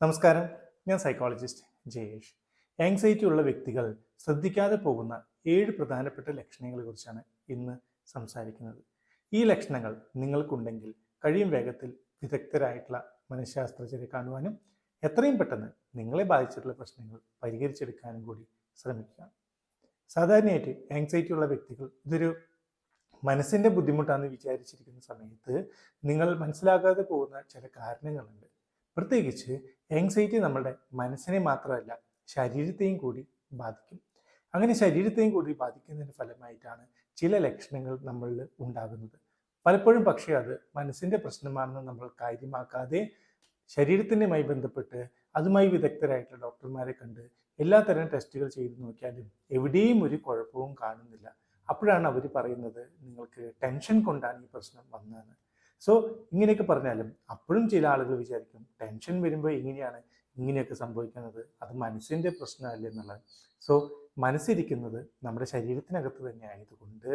നമസ്കാരം, ഞാൻ psychologist Jayesh. Anxiety ഉള്ള വ്യക്തികൾ ശ്രദ്ധിക്കാതെ പോകുന്ന 7 പ്രധാനപ്പെട്ട ലക്ഷണങ്ങളെ കുറിച്ചാണ് ഇന്ന് സംസാരിക്കുന്നത്. ഈ ലക്ഷണങ്ങൾ നിങ്ങൾക്കുണ്ടെങ്കിൽ കഴിയും വേഗത്തിൽ വിദഗ്ധരായിട്ടുള്ള മനഃശാസ്ത്രജ്ഞരെ കാണുവാനും എത്രയും പെട്ടെന്ന് നിങ്ങളെ ബാധിച്ചിട്ടുള്ള പ്രശ്നങ്ങൾ പരിഹരിച്ചെടുക്കാനും കൂടി ശ്രമിക്കുക. സാധാരണയായിട്ട് ആങ്സൈറ്റി ഉള്ള വ്യക്തികൾ ഇതൊരു മനസ്സിൻ്റെ ബുദ്ധിമുട്ടാണെന്ന് വിചാരിച്ചിരിക്കുന്ന സമയത്ത് നിങ്ങൾ മനസ്സിലാക്കാതെ പോകുന്ന ചില കാരണങ്ങളുണ്ട്. പ്രത്യേകിച്ച് ആങ്സൈറ്റി നമ്മുടെ മനസ്സിനെ മാത്രമല്ല ശരീരത്തെയും കൂടി ബാധിക്കും. അങ്ങനെ ശരീരത്തെയും കൂടി ബാധിക്കുന്നതിൻ്റെ ഫലമായിട്ടാണ് ചില ലക്ഷണങ്ങൾ നമ്മളിൽ ഉണ്ടാകുന്നത്. പലപ്പോഴും പക്ഷേ അത് മനസ്സിൻ്റെ പ്രശ്നമാണെന്ന് നമ്മൾ കാര്യമാക്കാതെ ശരീരത്തിൻ്റെയുമായി ബന്ധപ്പെട്ട് അതുമായി വിദഗ്ധരായിട്ടുള്ള ഡോക്ടർമാരെ കണ്ട് എല്ലാത്തരം ടെസ്റ്റുകൾ ചെയ്ത് നോക്കിയാലും എവിടെയും ഒരു കുഴപ്പവും കാണുന്നില്ല. അപ്പോഴാണ് അവർ പറയുന്നത് നിങ്ങൾക്ക് ടെൻഷൻ കൊണ്ടാണ് ഈ പ്രശ്നം വന്നതെന്ന്. സോ ഇങ്ങനെയൊക്കെ പറഞ്ഞാലും അപ്പോഴും ചില ആളുകൾ വിചാരിക്കും ടെൻഷൻ വരുമ്പോൾ ഇങ്ങനെയൊക്കെ സംഭവിക്കുന്നത്, അത് മനസ്സിൻ്റെ പ്രശ്നമല്ലേ എന്നുള്ളത്. സോ മനസ്സിരിക്കുന്നത് നമ്മുടെ ശരീരത്തിനകത്ത് തന്നെ ആയതുകൊണ്ട്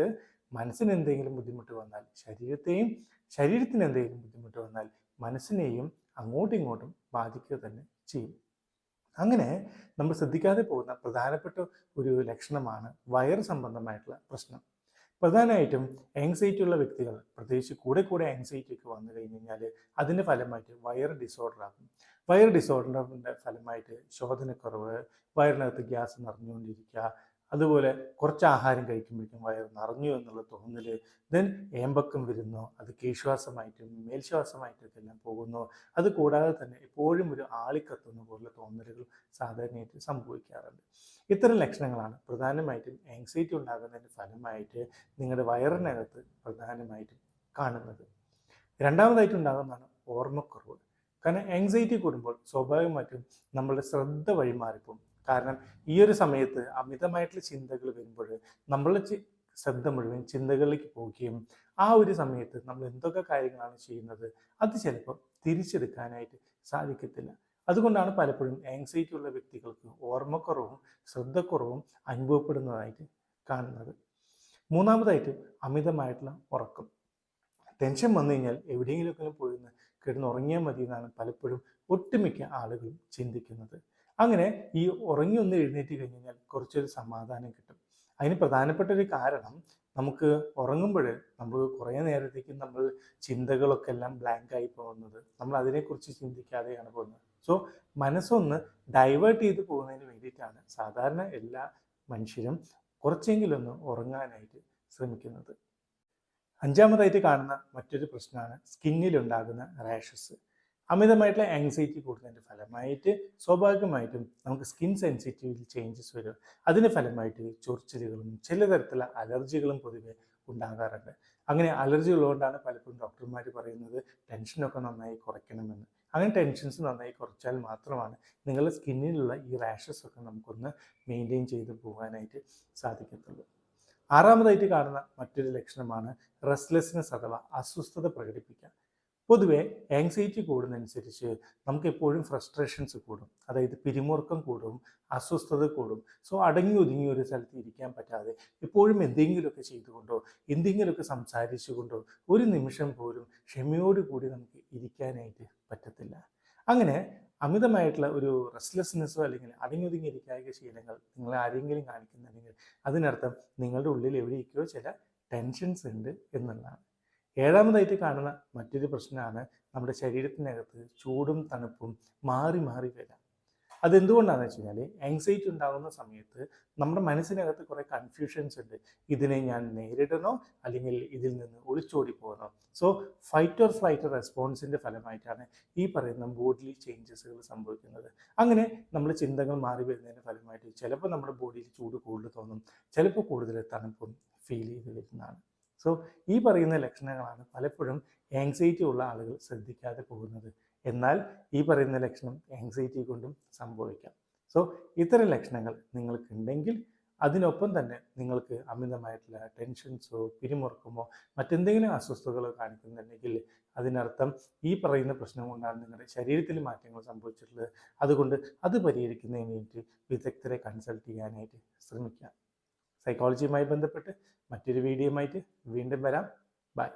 മനസ്സിന് എന്തെങ്കിലും ബുദ്ധിമുട്ട് വന്നാൽ ശരീരത്തിന് എന്തെങ്കിലും ബുദ്ധിമുട്ട് വന്നാൽ മനസ്സിനെയും അങ്ങോട്ടും ഇങ്ങോട്ടും ബാധിക്കുക തന്നെ ചെയ്യും. അങ്ങനെ നമ്മൾ ശ്രദ്ധിക്കാതെ പോകുന്ന പ്രധാനപ്പെട്ട ഒരു ലക്ഷണമാണ് വയറ് സംബന്ധമായിട്ടുള്ള പ്രശ്നം. പ്രധാനമായിട്ടും ആങ്സൈറ്റി ഉള്ള വ്യക്തികൾ, പ്രത്യേകിച്ച് കൂടെ ആങ്സൈറ്റി ഒക്കെ വന്നു കഴിഞ്ഞ് കഴിഞ്ഞാൽ അതിൻ്റെ ഫലമായിട്ട് വയറ് ഡിസോർഡർ ആകും. വയറ് ഡിസോർഡറിൻ്റെ ഫലമായിട്ട് ശോധനക്കുറവ്, വയറിനകത്ത് ഗ്യാസ് നിറഞ്ഞുകൊണ്ടിരിക്കുക, അതുപോലെ കുറച്ച് ആഹാരം കഴിക്കുമ്പോഴേക്കും വയറ് നിറഞ്ഞു എന്നുള്ള തോന്നൽ, ദെൻ ഏമ്പക്കം വരുന്നു, അത് കീഴ്ശ്വാസമായിട്ടും മേൽശ്വാസമായിട്ടൊക്കെ എല്ലാം പോകുന്നു. അത് കൂടാതെ തന്നെ എപ്പോഴും ഒരു ആളിക്കത്തുന്ന പോലുള്ള തോന്നലുകൾ സാധാരണയായിട്ട് സംഭവിക്കാറുണ്ട്. ഇത്തരം ലക്ഷണങ്ങളാണ് പ്രധാനമായിട്ടും ആങ്സൈറ്റി ഉണ്ടാകുന്നതിൻ്റെ ഫലമായിട്ട് നിങ്ങളുടെ വയറിനകത്ത് പ്രധാനമായിട്ടും കാണുന്നത്. രണ്ടാമതായിട്ടുണ്ടാകുന്നതാണ് ഓർമ്മക്കുറവ്. കാരണം ആങ്സൈറ്റി കൂടുമ്പോൾ സ്വാഭാവികമായിട്ടും നമ്മളുടെ ശ്രദ്ധ വഴിമാറിപ്പോകും. കാരണം ഈ ഒരു സമയത്ത് അമിതമായിട്ടുള്ള ചിന്തകൾ വരുമ്പോൾ നമ്മളുടെ ശ്രദ്ധ മുഴുവൻ ചിന്തകളിലേക്ക് പോവുകയും ആ ഒരു സമയത്ത് നമ്മൾ എന്തൊക്കെ കാര്യങ്ങളാണ് ചെയ്യുന്നത് അത് ചിലപ്പോൾ തിരിച്ചെടുക്കാനായിട്ട് സാധിക്കത്തില്ല. അതുകൊണ്ടാണ് പലപ്പോഴും ആങ്സൈറ്റി ഉള്ള വ്യക്തികൾക്ക് ഓർമ്മക്കുറവും ശ്രദ്ധക്കുറവും അനുഭവപ്പെടുന്നതായിട്ട് കാണുന്നത്. മൂന്നാമതായിട്ട് അമിതമായിട്ടുള്ള ഉറക്കം. ടെൻഷൻ വന്നു കഴിഞ്ഞാൽ എവിടെയെങ്കിലുമൊക്കെ പോയി കിടന്നുറങ്ങിയാൽ മതി എന്നാണ് പലപ്പോഴും ഒട്ടുമിക്ക ആളുകളും ചിന്തിക്കുന്നത്. അങ്ങനെ ഈ ഉറങ്ങി ഒന്ന് എഴുന്നേറ്റ് കഴിഞ്ഞ് കഴിഞ്ഞാൽ കുറച്ചൊരു സമാധാനം കിട്ടും. അതിന് പ്രധാനപ്പെട്ട ഒരു കാരണം, നമുക്ക് ഉറങ്ങുമ്പോൾ നമ്മൾ കുറേ നേരത്തേക്ക് നമ്മൾ ചിന്തകളൊക്കെ എല്ലാം ബ്ലാങ്ക് ആയി പോകുന്നത്, നമ്മൾ അതിനെക്കുറിച്ച് ചിന്തിക്കാതെയാണ് പോകുന്നത്. സോ മനസ്സൊന്ന് ഡൈവേർട്ട് ചെയ്ത് പോകുന്നതിന് വേണ്ടിയിട്ടാണ് സാധാരണ എല്ലാ മനുഷ്യരും കുറച്ചെങ്കിലും ഒന്ന് ഉറങ്ങാനായിട്ട് ശ്രമിക്കുന്നത്. അഞ്ചാമതായിട്ട് കാണുന്ന മറ്റൊരു പ്രശ്നമാണ് സ്കിന്നിലുണ്ടാകുന്ന റാഷസ്. അമിതമായിട്ടുള്ള ആങ്സൈറ്റി കൂടുന്നതിൻ്റെ ഫലമായിട്ട് സ്വാഭാവികമായിട്ടും നമുക്ക് സ്കിൻ സെൻസിറ്റിവിറ്റി ചേഞ്ചസ് വരും. അതിന് ഫലമായിട്ട് ചൊറിച്ചിലുകളും ചില തരത്തിലുള്ള അലർജികളും പൊതുവെ ഉണ്ടാകാറുണ്ട്. അങ്ങനെ അലർജി ഉള്ളതുകൊണ്ടാണ് പലപ്പോഴും ഡോക്ടർമാർ പറയുന്നത് ടെൻഷനൊക്കെ നന്നായി കുറയ്ക്കണമെന്ന്. അങ്ങനെ ടെൻഷൻസ് നന്നായി കുറച്ചാൽ മാത്രമാണ് നിങ്ങളുടെ സ്കിന്നിലുള്ള ഈ റാഷസ് ഒക്കെ നമുക്കൊന്ന് മെയിൻറ്റെയിൻ ചെയ്ത് പോകാനായിട്ട് സാധിക്കത്തുള്ളൂ. ആറാമതായിട്ട് കാണുന്ന മറ്റൊരു ലക്ഷണമാണ് റെസ്റ്റ്ലെസ്നെസ് അഥവാ അസ്വസ്ഥത പ്രകടിപ്പിക്കുക. പൊതുവെ ആങ്സൈറ്റി കൂടുന്നതനുസരിച്ച് നമുക്ക് എപ്പോഴും ഫ്രസ്ട്രേഷൻസ് കൂടും, അതായത് പിരിമുറുക്കം കൂടും, അസ്വസ്ഥത കൂടും. സോ അടങ്ങി ഒതുങ്ങി ഒരു സ്ഥലത്ത് ഇരിക്കാൻ പറ്റാതെ എപ്പോഴും എന്തെങ്കിലുമൊക്കെ ചെയ്തുകൊണ്ടോ എന്തെങ്കിലുമൊക്കെ സംസാരിച്ചുകൊണ്ടോ ഒരു നിമിഷം പോലും ക്ഷമയോടുകൂടി നമുക്ക് ഇരിക്കാനായിട്ട് പറ്റത്തില്ല. അങ്ങനെ അമിതമായിട്ടുള്ള ഒരു റെസ്റ്റ്ലെസ്നെസ്സോ അല്ലെങ്കിൽ അടങ്ങി ഒതുങ്ങിയിരിക്കായ ശീലങ്ങൾ നിങ്ങൾ ആരെങ്കിലും കാണിക്കുന്നുണ്ടെങ്കിൽ അതിനർത്ഥം നിങ്ങളുടെ ഉള്ളിൽ എവിടെയൊക്കെയോ ചില ടെൻഷൻസ് ഉണ്ട് എന്നുള്ളതാണ്. ഏഴാമതായിട്ട് കാണുന്ന മറ്റൊരു പ്രശ്നമാണ് നമ്മുടെ ശരീരത്തിനകത്ത് ചൂടും തണുപ്പും മാറി മാറി വരാം. അതെന്തുകൊണ്ടാണെന്ന് വെച്ച് കഴിഞ്ഞാൽ ആങ്സൈറ്റി ഉണ്ടാകുന്ന സമയത്ത് നമ്മുടെ മനസ്സിനകത്ത് കുറേ കൺഫ്യൂഷൻസ് ഉണ്ട്. ഇതിനെ ഞാൻ നേരിടണോ അല്ലെങ്കിൽ ഇതിൽ നിന്ന് ഒളിച്ചോടി പോകണോ? സോ ഫൈറ്റ് ഓർ ഫ്ലൈറ്റ് റെസ്പോൺസിൻ്റെ ഫലമായിട്ടാണ് ഈ പറയുന്ന ബോഡിലി ചേഞ്ചസുകൾ സംഭവിക്കുന്നത്. അങ്ങനെ നമ്മൾ ചിന്തകൾ മാറി വരുന്നതിൻ്റെ ഫലമായിട്ട് ചിലപ്പോൾ നമ്മുടെ ബോഡിയിൽ ചൂട് കൂടുതൽ തോന്നും, ചിലപ്പോൾ കൂടുതൽ തണുപ്പും ഫീൽ ചെയ്ത് വരുന്നതാണ്. സോ ഈ പറയുന്ന ലക്ഷണങ്ങളാണ് പലപ്പോഴും ആങ്സൈറ്റി ഉള്ള ആളുകൾ ശ്രദ്ധിക്കാതെ പോകുന്നത്. എന്നാൽ ഈ പറയുന്ന ലക്ഷണം ആങ്സൈറ്റി കൊണ്ടും സംഭവിക്കാം. സോ ഇത്തരം ലക്ഷണങ്ങൾ നിങ്ങൾക്കുണ്ടെങ്കിൽ അതിനൊപ്പം തന്നെ നിങ്ങൾക്ക് അമിതമായിട്ടുള്ള ടെൻഷൻസോ പിരിമുറുക്കമോ മറ്റെന്തെങ്കിലും അസ്വസ്ഥതകളോ കാണിക്കുന്നുണ്ടെങ്കിൽ അതിനർത്ഥം ഈ പറയുന്ന പ്രശ്നം കൊണ്ടാണ് നിങ്ങളുടെ ശരീരത്തിൽ മാറ്റങ്ങൾ സംഭവിച്ചിട്ടുള്ളത്. അതുകൊണ്ട് അത് പരിഹരിക്കുന്നതിന് വേണ്ടി വിദഗ്ധരെ കൺസൾട്ട് ചെയ്യാനായിട്ട് ശ്രമിക്കുക. സൈക്കോളജിയുമായി ബന്ധപ്പെട്ട് മറ്റൊരു വീഡിയോയുമായിട്ട് വീണ്ടും വരാം. ബൈ.